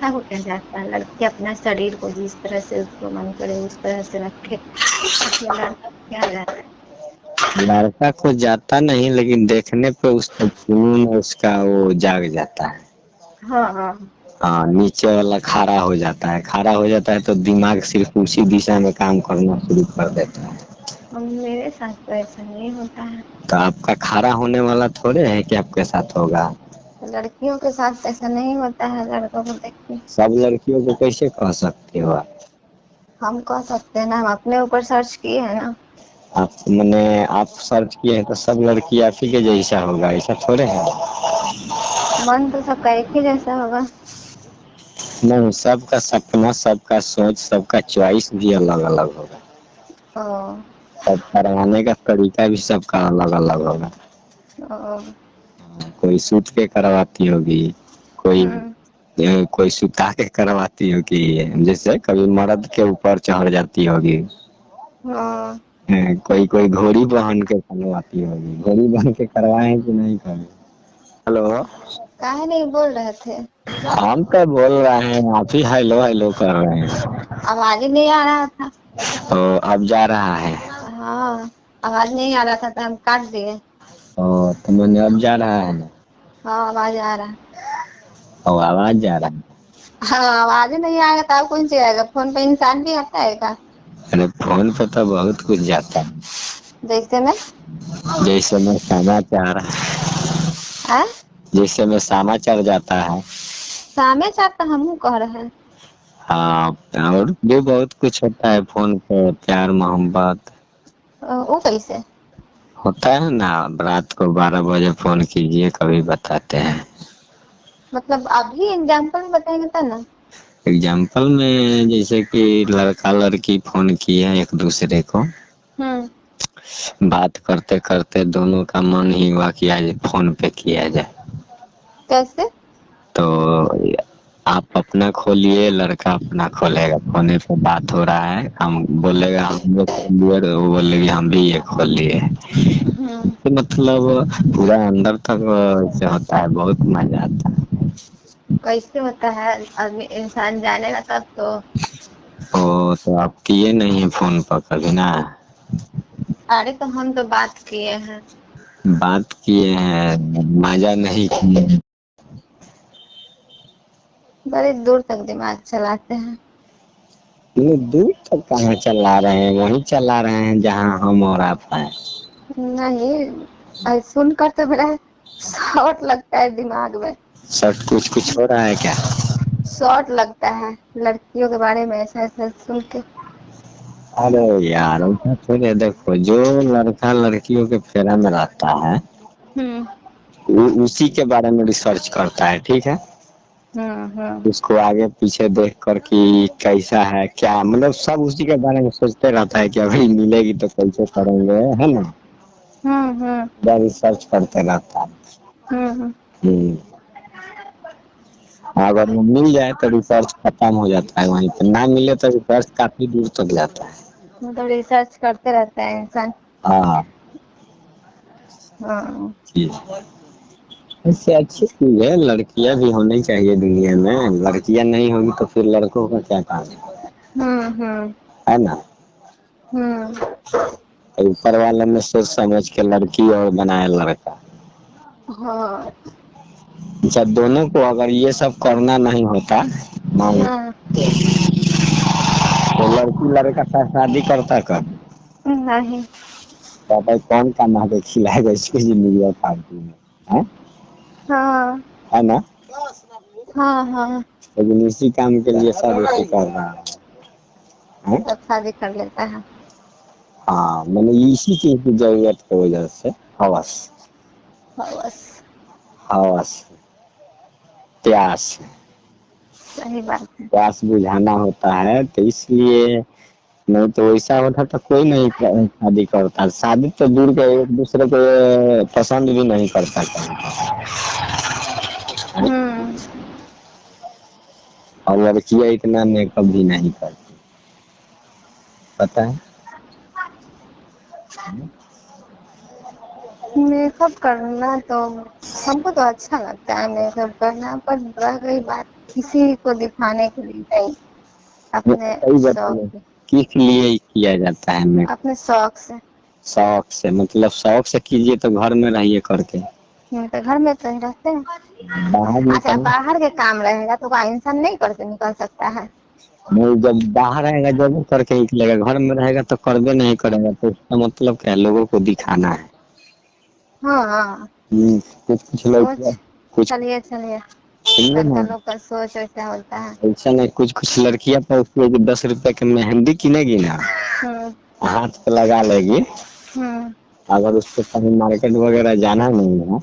हो क्या जाता है, लड़की अपना शरीर को जिस तरह से उसको मन करे उस तरह से रखे, इसमें लड़का को क्या जाता है। लड़का को जाता नहीं, लेकिन देखने पे उसका जुनून उसका वो जाग जाता है। हाँ हाँ। हाँ, नीचे वाला खारा हो जाता है, खारा हो जाता है तो दिमाग सिर्फ उसी दिशा में काम करना शुरू कर देता है। मेरे साथ तो ऐसा नहीं होता है। तो आपका खारा होने वाला थोड़े है कि आपके साथ होगा। लड़कियों के साथ ऐसा नहीं होता है, लड़कों को देख के। सब लड़कियों को कैसे कह सकते हो आप? हम कह सकते हैं ना, हम अपने ऊपर सर्च किए हैं ना। आप मैंने आप सर्च किए हैं तो सब लड़की आप ही के जैसा होगा, ऐसा थोड़े है। मन तो सबका एक ही जैसा होगा। नहीं, सबका सपना, सबका सोच, सबका चॉइस भी अलग अलग होगा। ओ, सबका रहने का तरीका भी सबका अलग अलग होगा। ओ, कोई सूत के करवाती होगी, कोई हम्म, कोई सुता के करवाती होगी, जैसे कभी मर्द के ऊपर चढ़ जाती होगी। ओ, कोई कोई घोड़ी बहन के करवाती होगी। घोड़ी बहन के करवाए कि नहीं कभी? हेलो। काहे नहीं बोल रहे थे। हम तो बोल रहे हैं, आप ही हेलो हेलो कर रहे हैं। आवाज ही नहीं आ रहा था। तो अब जा रहा है। हाँ, आवाज नहीं आ रहा था तो हम काट दिए। तो मैंने अब जा रहा है ना। हाँ, आवाज आ रहा है। और आवाज जा रहा है। हाँ, आवाज ही नहीं आएगा तो आप कौन से आएगा, फोन पे इंसान भी आता है क्या। अरे फोन पे तो बहुत कुछ जाता है। जैसे में। जैसे मैं समाचार, आ? जैसे में समाचार जाता है। सामे चार तो हम कह रहे हैं। हाँ, और भी बहुत कुछ होता है फोन पे, प्यार मोहब्बत वो कैसे। होता है ना। रात को 12 बजे फोन कीजिए, कभी बताते हैं। मतलब अभी एग्जाम्पल बताएंगे तब ना। एग्जाम्पल में जैसे कि लड़का लड़की फोन किए एक दूसरे को, हम्म। बात करते करते दोनों का मन ही हुआ कि आज फोन पे किया जाए। कैसे। तो आप अपना खोलिए, लड़का अपना खोलेगा, फोने पे बात हो रहा है, हम बोलेगा हम लोग खोलिए, तो वो बोलेगी हम भी ये खोल लिए। हम्म। तो मतलब पूरा अंदर तक से होता है, बहुत मजा आता है। कैसे होता है, आदमी इंसान जानेगा तब तो। तो आप किए नहीं है फोन पर कभी ना? अरे तो हम तो बात किए हैं। बात किए हैं, मजा नहीं किए। बड़ी दूर तक दिमाग चलाते हैं। इतनी दूर तक कहाँ चला रहे हैं, वहीं चला रहे हैं जहाँ हम और आप हैं। नहीं, सुनकर तो मेरा शॉर्ट लगता है दिमाग में। सब कुछ कुछ हो रहा है क्या? शॉर्ट लगता है लड़कियों के बारे में ऐसा ऐसा सुन के। अरे यार, ऐसा थोड़ी है, देखो जो लड़का लड़कियों के फेरा में रहता है हम्म, वो उसी के बारे में रिसर्च करता है, ठीक है। हम्म। उसको आगे पीछे देख कर कि कैसा है क्या, मतलब सब उसी के बारे में सोचते रहता है कि अभी मिलेगी तो कैसे करेंगे, है ना। हम्म। रिसर्च करते रहता है। हम्म। हम्म। अगर वो मिल जाए तो रिसर्च खत्म हो जाता है वहीं पे, ना मिले तो रिसर्च काफी दूर तक जाता है। मतलब रिसर्च करते रहता है इंसान। हाँ। हाँ। जी। इससे अच्छी चीज है, लड़कियां भी होनी चाहिए दुनिया में। लड़कियां नहीं होगी तो फिर लड़कों का क्या काम हम्म। है ना। हम्म। तो ऊपर वाले ने सोच समझ के लड़की और बनाया लड़का। हाँ। अच्छा, दोनों को अगर ये सब करना नहीं होता, मान लो, हाँ। तो लड़की लड़का साथ शादी करता कब? नहीं। तो भाई कौन कमा के खिलाएगा इसकी जिंदगी फालतू में, हाँ है ना। हाँ हाँ। लेकिन इसी काम के लिए सब ऐसे कर रहा है। सब शादी कर लेता है। हाँ, मैंने इसी चीज की जरूरत की वजह से, हवस, हाँ, बस। हवस, प्यास, सही बात है। प्यास बुझाना होता है, तो इसलिए। नहीं तो वैसा होता तो कोई नहीं शादी करता, शादी तो दूर के, एक दूसरे को पसंद भी नहीं करता कहीं। हम्म। और लड़कियां इतना मेकअप भी नहीं करती, पता है। मेकअप करना तो हमको तो अच्छा लगता है मेकअप करना, पर रह गई बात किसी को दिखाने के लिए नहीं, अपने सही शौक बताइए, से, किस लिए किया जाता है मेकअप? अपने शौक से। शौक से, मतलब शौक से कीजिए तो घर में रहिए करके, तो घर में तो ही रहते हैं। बाहर अच्छा, निकल बाहर के काम रहेगा तो का इंसान नहीं करके निकल सकता है? नहीं, जब बाहर रहेगा जब करके निकलेगा, घर में रहेगा तो करबे नहीं करेगा, तो इसका मतलब क्या है, लोगों को दिखाना है। हाँ, कुछ लड़कियां, सोच, कुछ चलिए चलिए, सुनिए लड़का ना, लोग का सोच वैसा होता है। ऐसा नहीं, कुछ लड़कियां पूछती है कि 10 रुपए की मेहंदी किनेगी ना, हम्म हाथ पे लगा लेगी, हम्म अगर उसको कहीं मार्केट वगैरह जाना नहीं है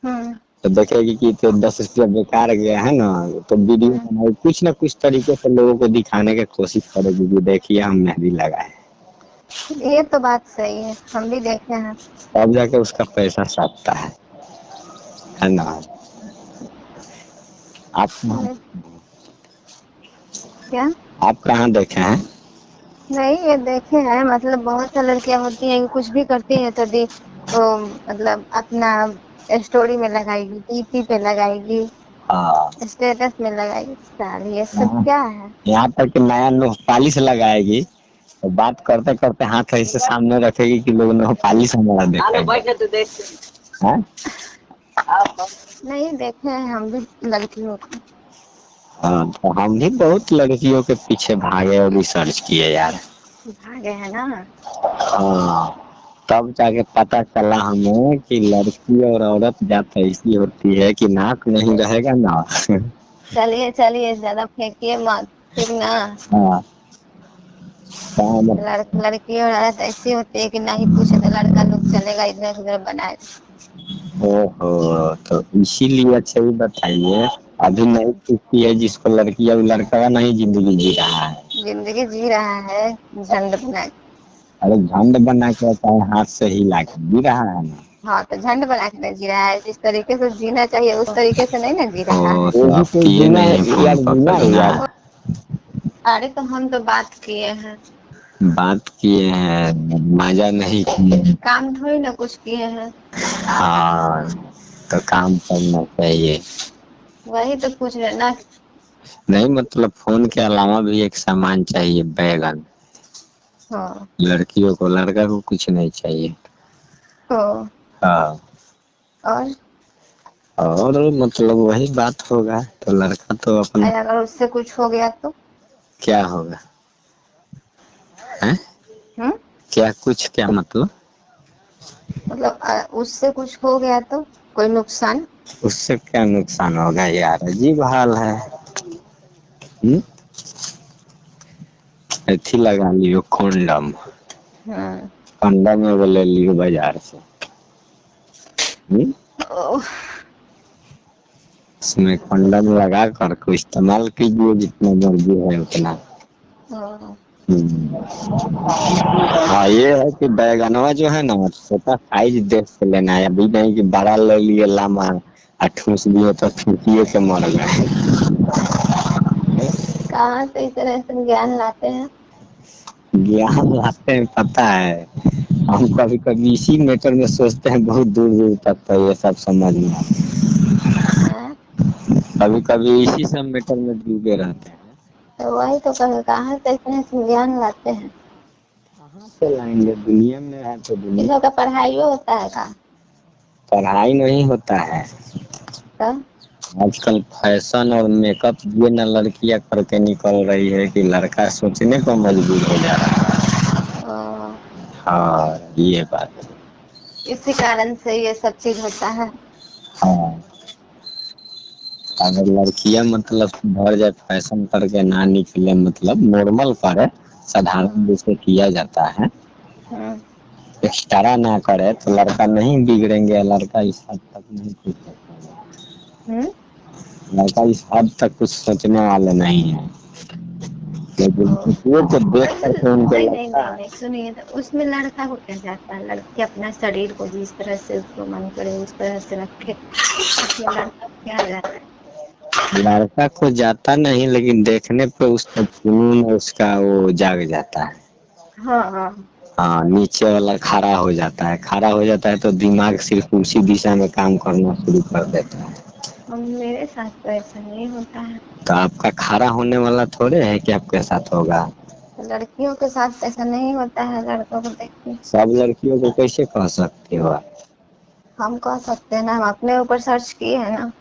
हम्म तो देखेगी कि तो 10 रुपया बेकार गया है ना, तो वीडियो हम्म। बनाएगी, कुछ ना कुछ तरीके से लोगों को दिखाने की कोशिश करेगी कि देखिए हम मेहंदी लगाए, ये तो बात सही है, हम भी देखे हैं। तब जाके उसका पैसा साधता है ना। आप क्या? आप कहाँ देखे हैं? नहीं, ये देखे हैं, मतलब बहुत सी लड़कियां होती हैं कि कुछ भी करती हैं तो मतलब अपना स्टोरी में लगाएगी, डीपी पे लगाएगी, हाँ, स्टेटस में लगाएगी। सारी ये सब क्या है? यहाँ तक कि नया नोह पालिश लगाएगी तो बात करते करते हाथ ऐसे सामने रखेगी कि लोग नोह पालिश हमारा देखेंगे। हैं? नहीं देखे हैं हम भी लड़कियों को। हाँ, तो हम भी बहुत लड़कियों के पीछे भागे और रिसर्च किए यार। भागे हैं ना। हाँ, तब जाके पता चला हमें कि लड़की और औरत जात ऐसी होती है कि नाक नहीं रहेगा ना। चलिए चलिए, ज्यादा फेंकिए मत, ठीक ना। हाँ, हाँ, लड़की और औरत ऐसी होती है कि ना ही पूछे तो लड़का लोग चलेगा इधर उधर बनाए। ओहो, तो इसीलिए अच्छा ही बताइए, अभी नहीं पूछती है जिसको लड़की है वो लड़का नहीं जिंदगी जी रहा है। जिंदगी जी रहा है झंड बना के। अरे झंड बना के चाहे हाथ से हिला के जी रहा है ना। हाँ, तो झंड बना के नहीं जी रहा है, जिस तरीके से जीना चाहिए उस तरीके से नहीं ना जी रहा है। तो आप किए नहीं फोन पकड़ना। अरे तो हम तो बात किए हैं, बात किए हैं, मजा नहीं किए। काम थोड़ी ना कुछ किए हैं। हाँ, तो काम करना चाहिए। वही तो पूछ रहे ना। नहीं, मतलब फोन के अलावा भी एक सामान चाहिए, बैगन। हाँ, लड़कियों को, लड़का को कुछ नहीं चाहिए। तो हाँ, और और मतलब वही बात होगा, तो लड़का तो अपना अगर उससे कुछ हो गया तो? क्या होगा है? हम्म क्या कुछ, क्या मतलब? मतलब उससे कुछ हो गया तो कोई नुकसान? उससे क्या नुकसान होगा यार, अजीब हाल है। एथी लगा लियो कंडम, हम्म कंडम में वो ले लियो बाजार से। ओह, उसमें कंडम लगा कर को इस्तेमाल कीजिए, जितना मर्जी है उतना। ओह, हाँ, ये है कि बैगनवा जो है ना, छोटा साइज देख के लेना है, अभी नहीं कि बड़ा ले लिए लामा और ठूस दिए तो ठूसिए के मर गए। कहाँ से इस तरह से ज्ञान लाते हैं? ज्ञान लाते हैं, पता है, हम कभी कभी इसी मैटर में सोचते हैं, बहुत दूर दूर तक तो ये सब समझ में, हाँ? कभी कभी इसी सब मैटर में डूबे रहते हैं। तो वही तो कहाँ से इतने से ज्ञान लाते हैं? कहाँ से लाएंगे, दुनिया में है तो इस दुनिया। लोग का पढ़ाई होता है का? पढ़ाई नहीं होता है, तो आजकल फैशन और मेकअप ये न लड़कियां करके निकल रही है कि लड़का सोचने को मजबूर हो जा रहा ओ, है। हाँ, ये बात। इसी कारण से ये सब चीज होता है। हाँ, अगर लड़कियां मतलब सुधर जाए, फैशन करके ना निकले, मतलब नॉर्मल करे, साधारण जैसे किया जाता है, हम्म एक्स्ट्रा ना करे, तो लड़का नहीं बिगड़ेंगे, लड़का इस हद तक नहीं कुछ सोचेगा। हम्म लड़का इस हद तक कुछ सोचने वाले नहीं है, लेकिन ओ, वो को देख करके उनको नहीं नहीं लगता नहीं है। नहीं, सुनिए, तो उसमें लड़का को क्या जाता है? लड़की अपना शरीर को जिस तरह से उसको मन करे उस तरह से रखे, उसमें लड़का को क्या जाता है? लड़का को जाता नहीं, लेकिन देखने पे उसका जुनून, उसका वो जाग जाता है। हाँ हाँ, हाँ नीचे वाला खड़ा हो जाता है, खड़ा हो जाता है तो दिमाग सिर्फ उसी दिशा में काम करना शुरू कर देता है। मेरे साथ तो ऐसा नहीं होता है। तो आपका खड़ा होने वाला थोड़े है कि आपके साथ होगा। तो लड़कियों के साथ ऐसा नहीं होता है, लड़कों को देख के। सब लड़कियों को कैसे कह सकते हो आप? हम कह सकते हैं ना, हम अपने ऊपर सर्च किए हैं ना।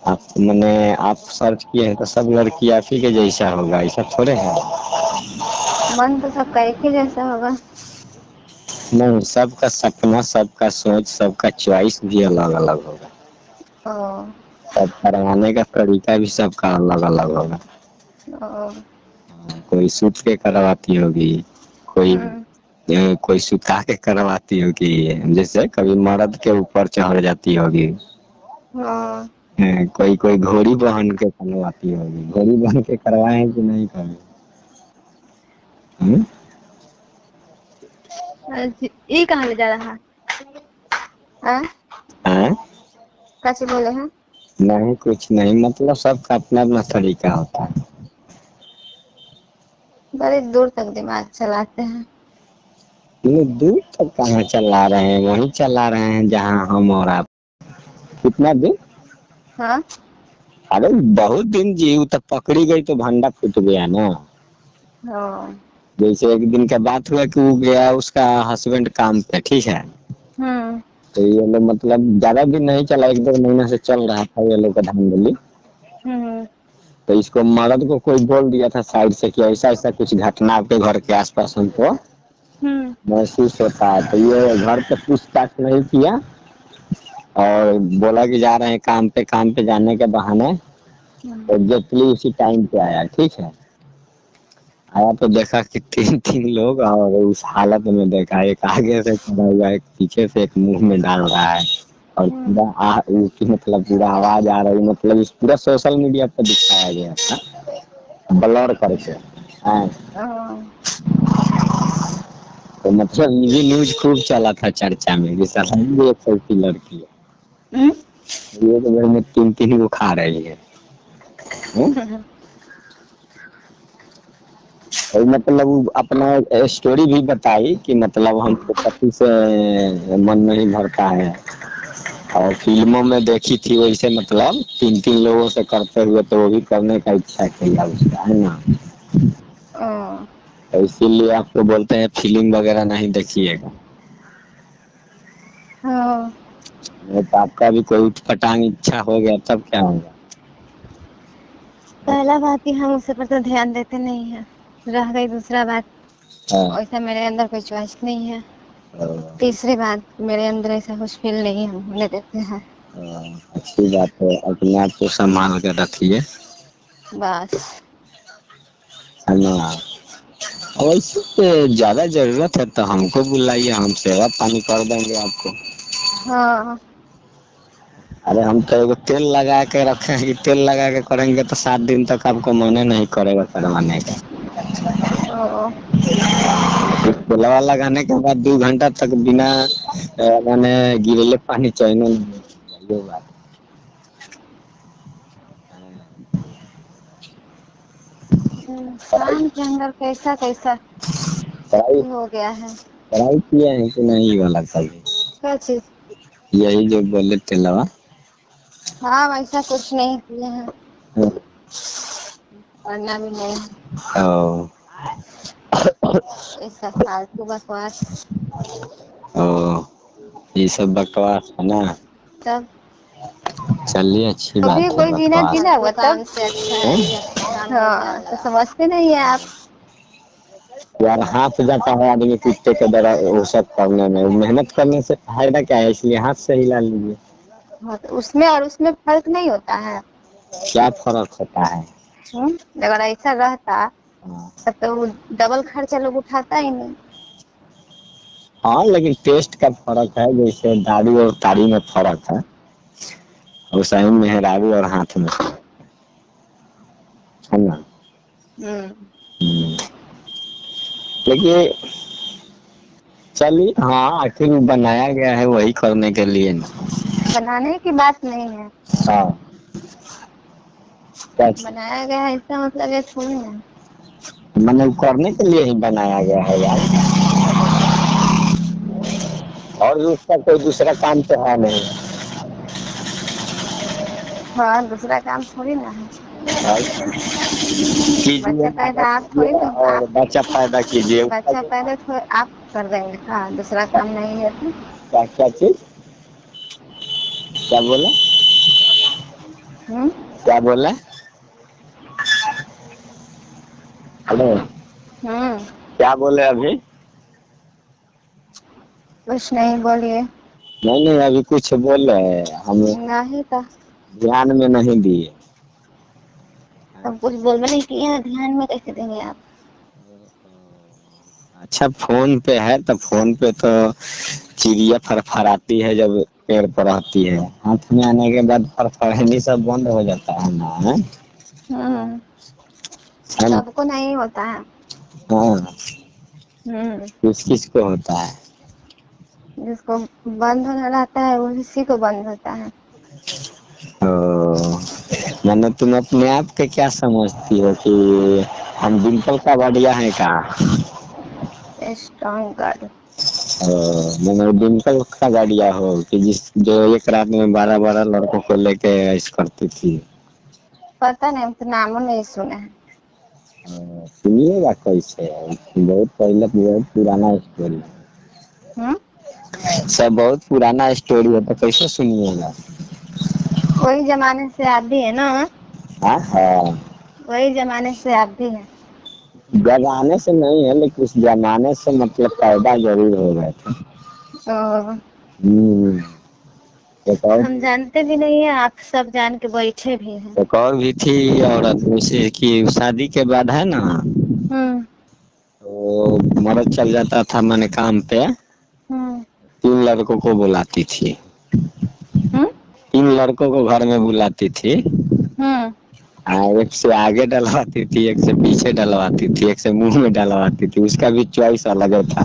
आप मैंने आप सर्च किए हैं तो सब लड़की आप ही के जैसा होगा, ऐसा थोड़े है। मन तो सबका एक ही जैसा होगा। नहीं, सबका सपना, सबका सोच, सबका चॉइस भी अलग अलग होगा। ओ, सब करवाने का तरीका भी सबका अलग अलग होगा। ओ, कोई सूत के करवाती होगी, कोई हम्म, कोई सुता के करवाती होगी, जैसे कभी मर्द के ऊपर चढ़ जाती होगी। ओ, कोई कोई घोड़ी बहन के करवाती होगी। घोड़ी बहन के करवाए हैं कि नहीं कभी? ये कहाँ ले जा रहा है? हैं? कैसे बोले हैं? नहीं कुछ नहीं, मतलब सबका अपना अपना तरीका होता है। बड़े दूर तक दिमाग चलाते हैं। नहीं दूर तक कहाँ चला रहे हैं, वहीं चला रहे हैं जहाँ हम और आप। कितना दिन? हाँ, अरे बहुत दिन जी, तो पकड़ी गई तो भंडा फूट गया ना। ओ, जैसे एक दिन का बात हुआ कि वो गया उसका हस्बैंड काम पे, ठीक है। हम्म, तो ये लोग मतलब ज्यादा दिन नहीं चला, एक 2 महीना से चल रहा था ये लोग का धांधली। हम्म, तो इसको मर्द को कोई बोल दिया था साइड से कि ऐसा ऐसा कुछ घटना आपके घर के आसपास हमको हम्म, महसूस होता है। तो ये घर पे पूछताछ नहीं किया और बोला कि जा रहे हैं काम पे, काम पे जाने के बहाने एग्जैक्टली उसी टाइम पे आया, ठीक है। आया तो देखा कि 3 3 लोग, और उस हालत में देखा एक आगे से खड़ा हुआ है, एक पीछे से, एक मुंह में डाल रहा है, और पूरा उसकी मतलब पूरा आवाज आ रही, मतलब इस पूरा सोशल मीडिया पर दिखाया गया था ब्लर करके। हाँ, ओ, तो मतलब ये न्यूज खूब चला था चर्चा में कि साला ये एक ऐसी लड़की है, हम्म, ये तो घर में 3 3 को खा रही है। और मतलब वो अपना स्टोरी भी बताई कि मतलब हमको पति से मन नहीं भरता है, और फिल्मों में देखी थी वैसे मतलब 3 3 लोगों से करते हुए, तो वो भी करने का इच्छा किया उसका, है ना। ओ, तो इसीलिए आपको बोलते हैं फिल्म वगैरह नहीं देखिएगा। ओ, नहीं तो आपका भी कोई उठपटांग इच्छा हो गया तब क्या होगा। पहला बात ही हम उस पर तो ध्यान देते नहीं है। रह गई दूसरा बात, हाँ, वैसा मेरे अंदर कोई चॉइस नहीं है। हाँ, तीसरी बात, मेरे अंदर ऐसा कुछ फील नहीं हम होने देते हैं। अच्छी बात है, अपने आप को संभाल कर रखिए, बस। है ना। वैसे तो ज्यादा जरूरत है तो हमको बुलाइए, हम सेवा पानी कर देंगे आपको। हाँ, अरे हम तो एगो तेल लगा के रखे हैं कि तेल लगा के करेंगे तो 7 दिन तक आपको मने नहीं करेगा करवाने का। ओ, तेलवा लगाने के बाद 2 घंटा तक बिना मैंने गिरले पानी चैनो नहीं, ये बात। इंसान के अंदर कैसा कैसा पढ़ाई हो गया है। पढ़ाई किए हैं कि नहीं वाला कभी? क्या चीज? यही जो बोले तेलवा। हाँ, वैसा कुछ नहीं किए हैं, हाँ। पढ़ना भी नहीं है। ओ, ऐसा फालतू बकवास। ओ, ये सब बकवास है ना। तब चलिए अच्छी अभी बात है कोई जीना बकवास। जीना हुआ तब से अच्छा है। हाँ, तो समझते नहीं है आप। यार हाथ जाता है आदमी कुत्ते के तरह वो सब करने में, मेहनत करने से फायदा क्या है, इसलिए हाथ से हिला लीजिए। हाँ, तो उसमें और उसमें फर्क नहीं होता है। क्या फर्क होता है? अगर ऐसा रहता हाँ, तब तो वो डबल खर्चा लोग उठाता ही नहीं। हाँ लेकिन टेस्ट का फर्क है, जैसे दारू और ताड़ी में फर्क है, वैसा ही मेहरारू और हाथ में, है ना। हम्म, हम्म, लेकिन चलिए, हाँ आखिर वो बनाया गया है वही करने के लिए ना। बनाने की बात नहीं है। हाँ, क्या चीज़? बनाया गया है इसका मतलब ये थोड़ी ना। मतलब करने के लिए ही बनाया गया है यार। और उसका कोई दूसरा काम तो है नहीं। हाँ, दूसरा काम थोड़ी ना है। कीजिए बच्चा पैदा आप थोड़ी तो और बच्चा पैदा कीजिए। बच्चा पैदा थोड़ी आप कर देंगे। हाँ, दूसरा काम नहीं है तो। क्या क्या चीज, क्या बोला, हम्म। क्या बोला? हेलो, हम्म। क्या बोले अभी? कुछ नहीं, बोलिए। नहीं नहीं, अभी कुछ बोल रहे हैं, हम नहीं तो ध्यान में नहीं दिए। सब कुछ बोलबे नहीं किया, ध्यान में कैसे देंगे आप? अच्छा, फोन पे है तो फोन पे तो चिड़िया फरफराती है जब पेड़ पर रहती है, हाथ में आने के बाद फरफरानी सब बंद हो जाता है ना, है हम्म। ना? सबको नहीं होता है। हाँ, हम्म। किस किस को होता है? जिसको बंद होना रहता है उसी को बंद होता है। तो मैंने, तुम अपने आप के क्या समझती हो कि हम डिम्पल का बढ़िया है का? Strong guard. मैंने डिम्पल का बढ़िया हो कि जो एक रात में 12 12 लड़कों को लेके ऐश करती थी। पता नहीं, हम तो नामों नहीं सुना है। सुनिएगा कैसे, बहुत पहले, बहुत पुराना स्टोरी, हम्म। सब बहुत पुराना स्टोरी है तो कैसे सुनिएगा? वही जमाने से आप भी है ना? हाँ हाँ, वही जमाने से आप भी है। जमाने से नहीं है लेकिन उस जमाने से मतलब पैदा जरूर हो गए थे। तो हम्म, एक और, हम जानते भी नहीं है, आप सब जान के बैठे भी हैं। एक और भी थी औरत, जैसे कि शादी के बाद है ना, हम्म। तो मर्द चल जाता था मैंने काम पे, हम्म। 3 लड़कों को बुलाती थी, हम्म। 3 लड़कों को घर में बुलाती थी। हम्म। एक से आगे डलवाती थी, एक से पीछे डलवाती थी, एक से मुंह में डलवाती थी, उसका भी चॉइस अलग था।